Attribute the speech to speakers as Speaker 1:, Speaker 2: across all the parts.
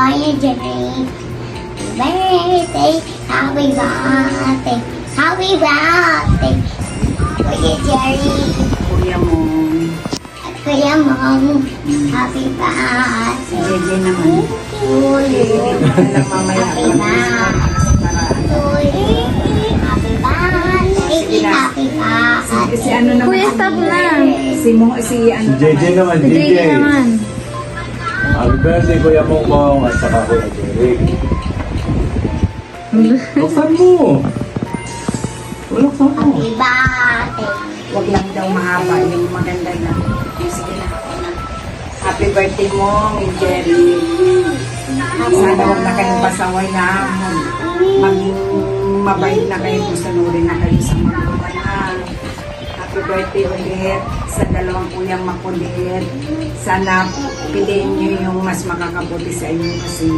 Speaker 1: Mom and Jerry. Birthday, happy birthday, happy birthday, Kuya Jerry.
Speaker 2: Kuya mo.
Speaker 1: At Kuya Mom, happy birthday.
Speaker 2: Jeje naman.
Speaker 1: To you.
Speaker 2: Alam mamaya.
Speaker 1: Happy birthday to you. Happy birthday, happy birthday.
Speaker 2: Si ano naman?
Speaker 3: Kuya, stop na.
Speaker 2: Si ano
Speaker 4: Si JJ naman,
Speaker 3: Si
Speaker 4: JJ.
Speaker 3: JJ naman.
Speaker 4: Happy birthday, Kuya Mongmong at saka Kuya Jeric. Buksan mo. Buksan mo.
Speaker 1: Happy birthday.
Speaker 2: Huwag lang daw mahaba, yung maganda na. Sige na, okay na. Happy birthday mo, Jerry. Sana huwag na kayong pasaway na. Maging mabait na kayo kung sanurin na kayo sa mga lumayan. Happy birthday ulit sa dalawang kuyang makulit. Sana piliin nyo yung mas makakabuti sa inyo kasi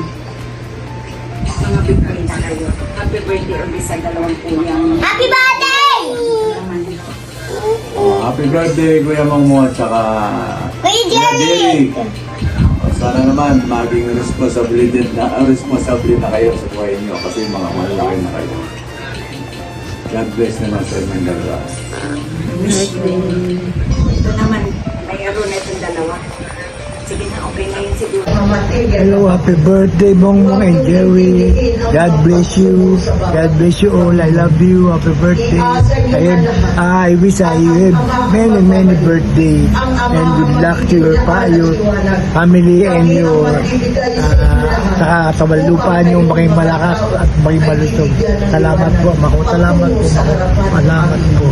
Speaker 2: mga bigay na kayo. Happy birthday ulit sa dalawang kuyang.
Speaker 1: Happy birthday!
Speaker 4: Happy birthday, Kuya Mongmong at saka
Speaker 1: Kuya
Speaker 4: Kuya
Speaker 1: Jerry!
Speaker 4: Jeric. Sana naman maging responsable na kayo sa buhay niyo kasi mga malalaki na kayo. God bless naman sa inyong dalawa.
Speaker 2: Ito naman, mayroon na itong dalawa. Sige na, okay na yun siguro.
Speaker 5: Hello, happy birthday, Bongbong and Jerry. God bless you. God bless you all. I love you. Happy birthday. I wish I have many, many birthday. And good luck to your family and your kabalupan yung maging malakas at maging malusog. Salamat po. Salamat po. Salamat po.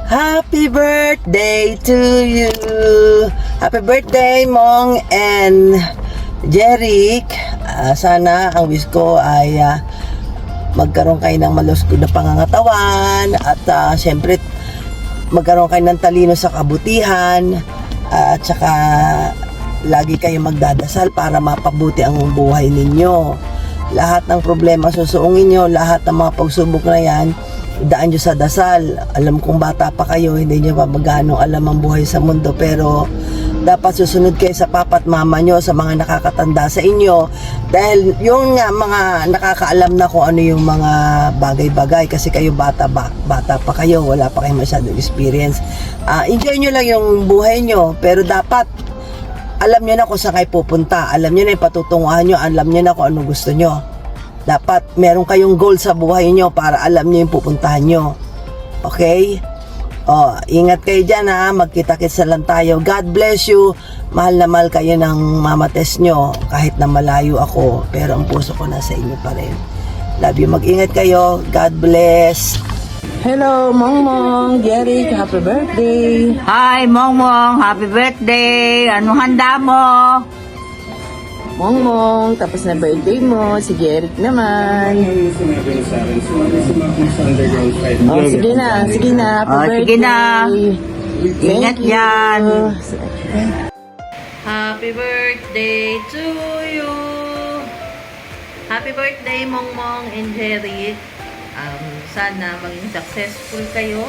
Speaker 6: Happy birthday to you. Happy birthday, Mong and Jeric. Sana ang wish ko ay magkaroon kayo ng malusog na pangangatawan at syempre magkaroon kayo ng talino sa kabutihan at saka lagi kayo magdadasal para mapabuti ang buhay ninyo. Lahat ng problema susuungin nyo, lahat ng mga pagsubok na yan daan nyo sa dasal. Alam kong bata pa kayo, hindi nyo pa magano alam ang buhay sa mundo, pero dapat susunod kayo sa papa at mama nyo, sa mga nakakatanda sa inyo, dahil yung nga mga nakakaalam na kung ano yung mga bagay-bagay kasi kayo bata pa kayo, wala pa kayong masyadong experience. Enjoy nyo lang yung buhay nyo, pero dapat alam nyo na kung saan kayo pupunta, alam nyo na yung patutunguhan nyo, alam nyo na kung ano gusto nyo. Dapat meron kayong goal sa buhay nyo para alam nyo yung pupuntahan nyo. Okay? Ingat kayo dyan ha. Magkita-kits lang tayo. God bless you. Mahal na mahal kayo ng mamates nyo. Kahit na malayo ako. Pero ang puso ko nasa inyo pa rin. Love you. Mag-ingat kayo. God bless.
Speaker 3: Hello, Mongmong, Jeric, happy birthday.
Speaker 7: Hi, Mongmong. Happy birthday. Anong handa mo?
Speaker 3: Mongmong, tapos na birthday mo, si Jeric naman. Oh, sige na, happy birthday.
Speaker 7: Sige na. Ingat
Speaker 3: Thank you.
Speaker 7: yan.
Speaker 8: Happy birthday to you. Happy birthday, Mongmong and Jeric. Sana maging successful kayo.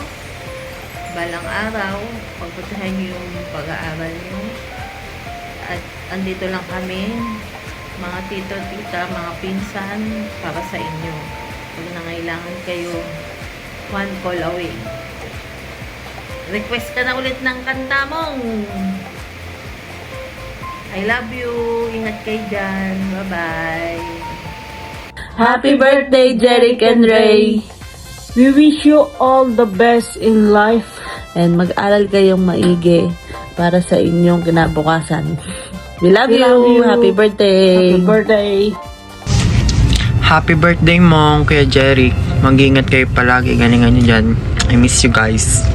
Speaker 8: Balang araw, pagputahan niyo yung pag-aaral niyo. At andito lang kami, mga tito, tita, mga pinsan, para sa inyo. Pag nangailangan kayo, one call away. Request ka na ulit ng kanta mong. I love you. Ingat kayo dyan. Bye-bye.
Speaker 3: Happy birthday, Jeric and Ray. We wish you all the best in life.
Speaker 9: And mag-aral kayong maigi para sa inyong kinabukasan. We love
Speaker 3: We
Speaker 9: you.
Speaker 3: love you.
Speaker 9: Happy birthday.
Speaker 3: Happy birthday.
Speaker 10: Happy birthday mo, Kuya Jeric. Mag-ingat kayo palagi. Galingan nyo dyan. I miss you guys.